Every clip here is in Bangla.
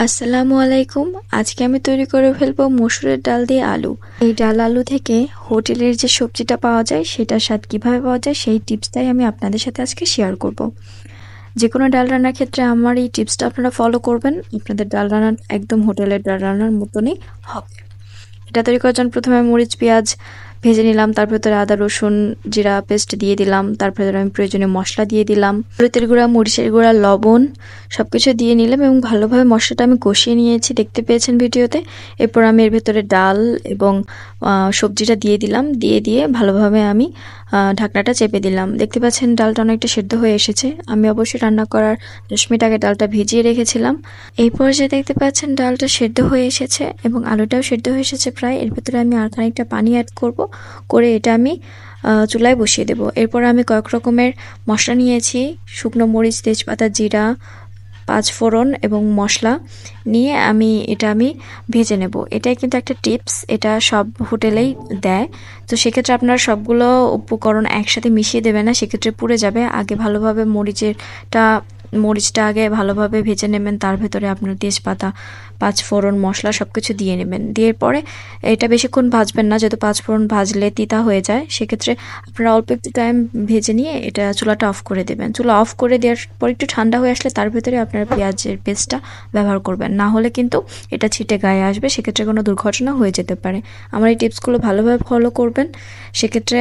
আসসালামু আলাইকুম। আজকে আমি তৈরি করে ফেলবো মসুরের ডাল দিয়ে আলু। এই ডাল আলু থেকে হোটেলের যে সবজিটা পাওয়া যায় সেটার স্বাদ কিভাবে পাওয়া যায় সেই টিপসটাই আমি আপনাদের সাথে আজকে শেয়ার করব। যে কোনো ডাল রান্নার ক্ষেত্রে আমার এই টিপসটা আপনারা ফলো করবেন, আপনাদের ডাল রান্না একদম হোটেলের ডাল রান্নার মতনই হবে। এটা তৈরি করার জন্য প্রথমে মরিচ পেঁয়াজ ভেজে নিলাম, তার ভেতরে আদা রসুন জিরা পেস্ট দিয়ে দিলাম, তার ভেতরে আমি প্রয়োজনীয় মশলা দিয়ে দিলাম, হলুদের গুঁড়া মরিচের গুঁড়া লবণ সবকিছু দিয়ে নিলাম এবং ভালোভাবে মশলাটা আমি কষিয়ে নিয়েছি, দেখতে পেয়েছেন ভিডিওতে। এরপর আমি এর ভেতরে ডাল এবং সবজিটা দিয়ে দিলাম, দিয়ে ভালোভাবে আমি ঢাকনাটা চেপে দিলাম। দেখতে পাচ্ছেন ডালটা অনেকটা সেদ্ধ হয়ে এসেছে। আমি অবশ্যই রান্না করার 10 মিনিট আগে ডালটা ভিজিয়ে রেখেছিলাম। এই পর্যায়ে দেখতে পাচ্ছেন ডালটা সেদ্ধ হয়ে এসেছে এবং আলুটাও সেদ্ধ হয়ে এসেছে প্রায়। এর ভেতরে আমি আর খানিকটা পানি অ্যাড করব, করে এটা আমি চুলায় বসিয়ে দেব। এরপর আমি কয়েক রকমের মশলা নিয়েছি, শুকনো মরিচ তেজপাতা জিরা পাঁচফোড়ন এবং মশলা নিয়ে আমি ভেজে নেব। এটাই কিন্তু একটা টিপস, এটা সব হোটেলেই দেয়। তো সেক্ষেত্রে আপনারা সবগুলো উপকরণ একসাথে মিশিয়ে দেবেন না, সেক্ষেত্রে পুড়ে যাবে। আগে ভালোভাবে মরিচটা আগে ভালোভাবে ভেজে নেবেন, তার ভেতরে আপনার তেজপাতা পাঁচফোড়ন মশলা সব কিছু দিয়ে নেবেন। দিয়ে পরে এটা বেশিক্ষণ ভাজবেন না, যেহেতু পাঁচফোড়ন ভাজলে তিতা হয়ে যায়। সেক্ষেত্রে আপনারা অল্প একটু টাইম ভেজে নিয়ে এটা চুলাটা অফ করে দেবেন। চুলা অফ করে দেওয়ার পর একটু ঠান্ডা হয়ে আসলে তার ভেতরে আপনারা পেঁয়াজের পেস্টটা ব্যবহার করবেন, না হলে কিন্তু এটা ছিটে গায়ে আসবে, সেক্ষেত্রে কোনো দুর্ঘটনা হয়ে যেতে পারে। আমার এই টিপসগুলো ভালোভাবে ফলো করবেন, সেক্ষেত্রে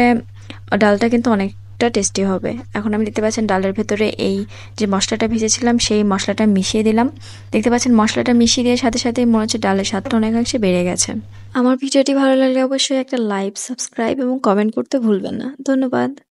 ডালটা কিন্তু অনেকটা টেস্টি হবে। এখন আমি দেখতে পাচ্ছেন ডালের ভেতরে এই যে মশলাটা ভেজেছিলাম সেই মশলাটা মিশিয়ে দিলাম। দেখতে পাচ্ছেন মশলাটা মিশিয়ে দেওয়ার সাথে সাথে মনে হচ্ছে ডালের স্বাদটা অনেকাংশে বেড়ে গেছে। আমার ভিডিওটি ভালো লাগলে অবশ্যই একটা লাইক সাবস্ক্রাইব এবং কমেন্ট করতে ভুলবেন না। ধন্যবাদ।